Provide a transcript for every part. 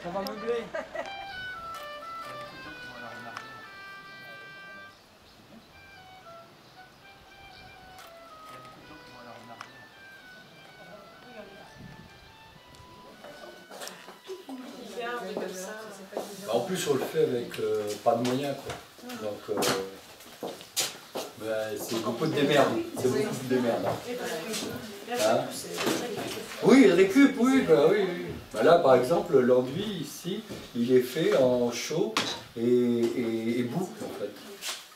Ça va meubler. En plus, on le fait avec pas de moyens, quoi. Donc, c'est beaucoup de démerde. C'est beaucoup de démerde. Hein? Oui, récup, oui, bah oui, oui. Bah là, par exemple, l'enduit, ici, il est fait en chaud et boucle, en fait.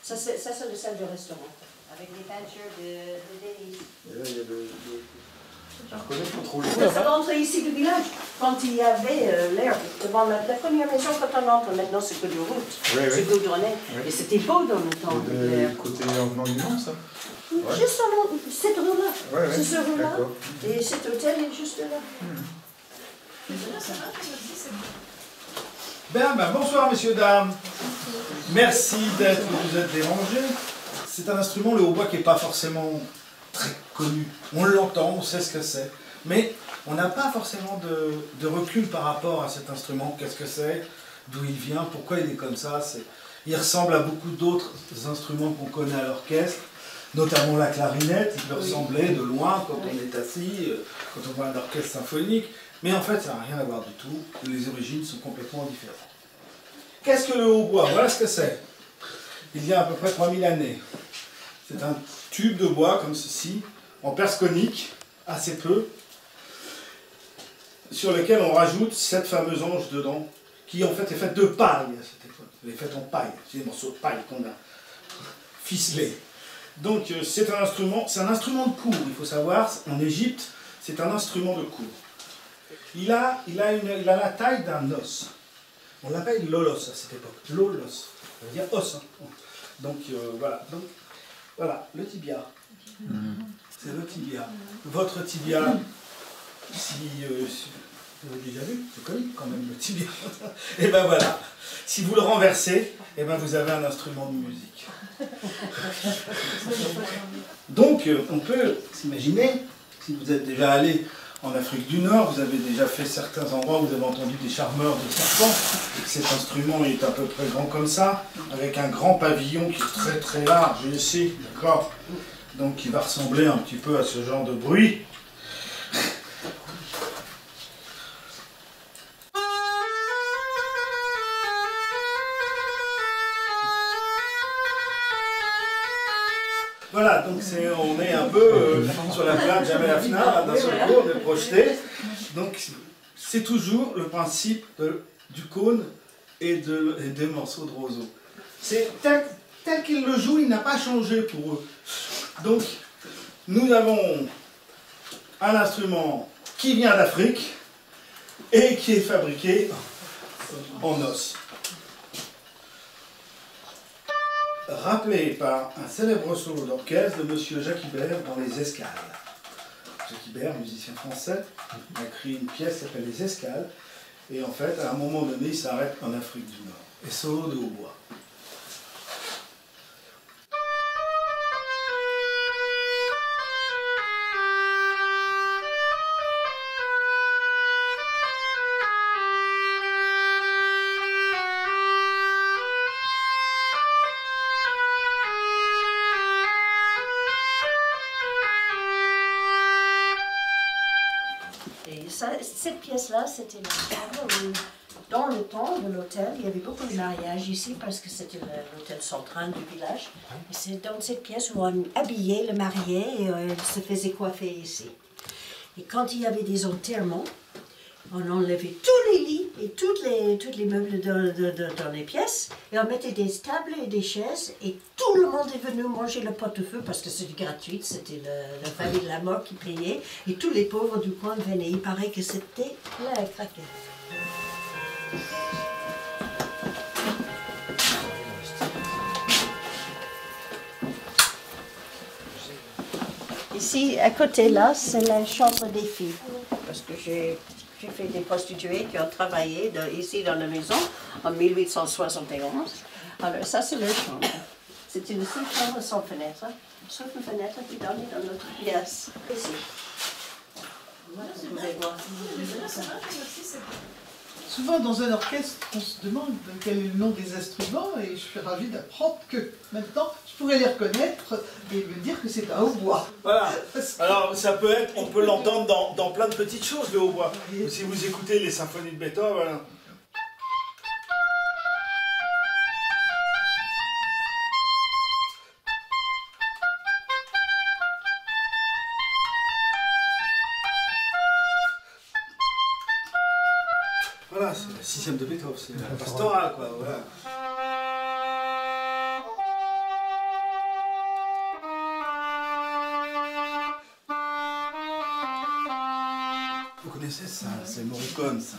Ça, c'est le salle de restaurant, avec les peintures de délices. Et là, il y a je reconnais pas trop le C'est l'entrée ici du village, quand il y avait l'herbe devant la première maison, quand on entre, maintenant c'est que de route, c'est goudronné. Et c'était beau dans le temps. Côté envenant du Mans, ça? Juste avant, cette rue-là, c'est ce rue-là, et cet hôtel est juste là. Ben, bonsoir messieurs, dames. Merci d'être vous êtes dérangés. C'est un instrument, le hautbois, qui n'est pas forcément très connu. On l'entend, on sait ce que c'est. Mais on n'a pas forcément de recul par rapport à cet instrument. Qu'est-ce que c'est? D'où il vient? Pourquoi il est comme ça? Il ressemble à beaucoup d'autres instruments qu'on connaît à l'orchestre, notamment la clarinette. Il peut ressembler de loin quand on est assis, quand on voit un orchestre symphonique. Mais en fait, ça n'a rien à voir du tout. Les origines sont complètement différentes. Qu'est-ce que le hautbois? Voilà ce que c'est. Il y a à peu près 3000 années. C'est un tube de bois comme ceci, en perce conique, assez peu, sur lequel on rajoute cette fameuse ange dedans, qui en fait est faite de paille à cette époque. Elle est faite en paille, c'est des morceaux de paille qu'on a ficelés. Donc c'est un instrument de cour, il faut savoir, en Égypte, c'est un instrument de cour. Il a la taille d'un os. On l'appelle l'olos à cette époque. L'olos, ça veut dire os. Hein. Donc voilà. Donc, voilà, le tibia. C'est le tibia. Votre tibia, si vous l'avez déjà vu, c'est connu quand même le tibia. Et ben voilà. Si vous le renversez, et ben vous avez un instrument de musique. Donc on peut s'imaginer, si vous êtes déjà allé en Afrique du Nord, vous avez déjà fait certains endroits où vous avez entendu des charmeurs de serpents. Cet instrument est à peu près grand comme ça, avec un grand pavillon qui est très très large ici, d'accord? Donc qui va ressembler un petit peu à ce genre de bruit. Voilà, donc on est un peu sur la plage Jamel Afna, d'un seul coup, on est projeté. Donc c'est toujours le principe du cône et des morceaux de roseau. C'est tel qu'ils le jouent, il n'a pas changé pour eux. Donc nous avons un instrument qui vient d'Afrique et qui est fabriqué en os. Rappelé par un célèbre solo d'orchestre de M. Jacques Ibert dans Les Escales. Jacques Ibert, musicien français, a écrit une pièce qui s'appelle Les Escales, et en fait, à un moment donné, il s'arrête en Afrique du Nord. Et solo de hautbois. Cette pièce-là, c'était la salle où, dans le temps de l'hôtel, il y avait beaucoup de mariages ici parce que c'était l'hôtel central du village. Et c'est dans cette pièce où on habillait le marié et il se faisait coiffer ici. Et quand il y avait des enterrements, on enlevait tous les lits et tous les meubles dans les pièces et on mettait des tables et des chaises et tout le monde est venu manger le pot-au-feu parce que c'était gratuit, c'était la famille de la mort qui payait et tous les pauvres du coin venaient. Il paraît que c'était plein à craquer. Ici, à côté là, c'est la chambre des filles parce que j'ai fait des prostituées qui ont travaillé ici dans la maison en 1871. Alors ça, c'est leur chambre. C'est une seule chambre sans fenêtre. Sauf une fenêtre qui donne dans notre pièce. Ici. Voilà, vous pouvez voir. souvent dans un orchestre, on se demande quel est le nom des instruments et je suis ravie d'apprendre que maintenant je pourrais les reconnaître et me dire que c'est un hautbois. Voilà. Alors ça peut être, on peut l'entendre dans plein de petites choses, le hautbois. Si vous écoutez les symphonies de Beethoven, voilà. Voilà, c'est la sixième de Beethoven, c'est la pastorale, quoi, voilà. Vous connaissez ça, c'est Morricone, ça.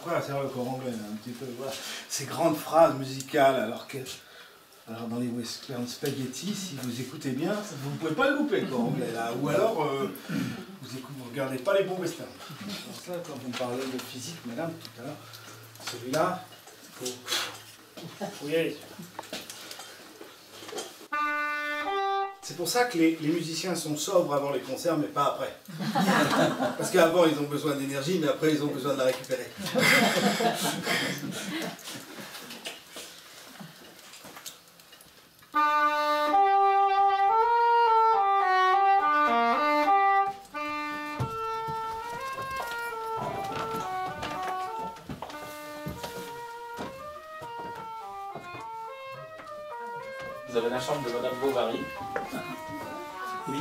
Voilà, c'est le cor anglais, un petit peu, voilà. Ces grandes phrases musicales, alors dans les western spaghetti, si vous écoutez bien, vous ne pouvez pas le louper, le cor anglais, là. Ou alors, vous regardez pas les bons westerns. Alors ça, quand vous me parlez de physique, madame, tout à l'heure, celui-là, faut y aller. C'est pour ça que les musiciens sont sobres avant les concerts, mais pas après. Parce qu'avant, ils ont besoin d'énergie, mais après, ils ont besoin de la récupérer. Vous avez la chambre de Madame Bovary. Oui.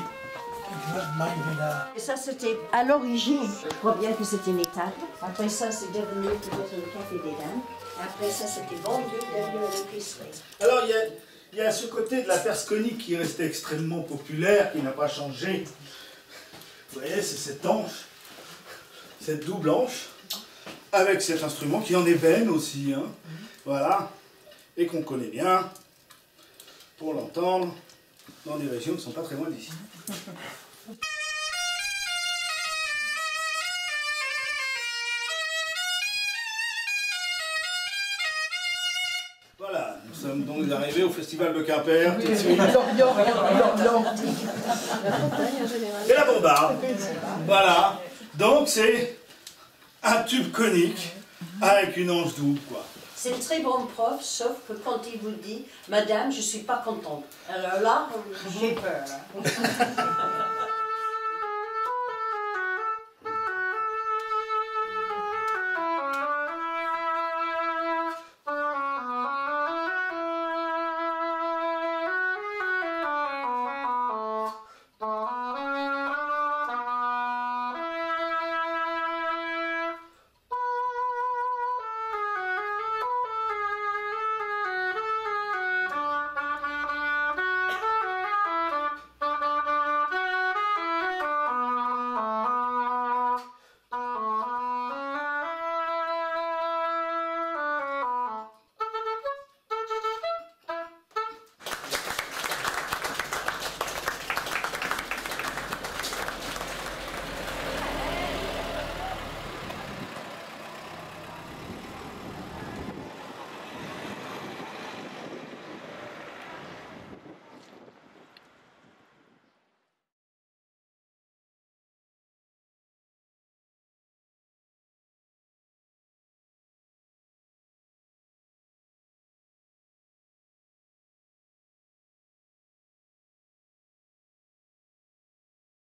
Et ça, c'était à l'origine, je crois bien que c'était une étable. Après ça, c'est devenu peut-être le café des dames. Après ça, c'était vendu derrière l'épicerie. Alors, il y a ce côté de la Perse conique qui est resté extrêmement populaire, qui n'a pas changé. Vous voyez, c'est cette hanche, cette double hanche, avec cet instrument qui en ébène aussi, hein. Voilà, et qu'on connaît bien, pour l'entendre, dans des régions qui ne sont pas très loin d'ici. Voilà, nous sommes donc arrivés au Festival de Quimper, tout de suite. Et la bombarde. Voilà, donc c'est un tube conique avec une hanche double, quoi. C'est un très bon prof, sauf que quand il vous dit « Madame, je ne suis pas contente », alors là, j'ai peur.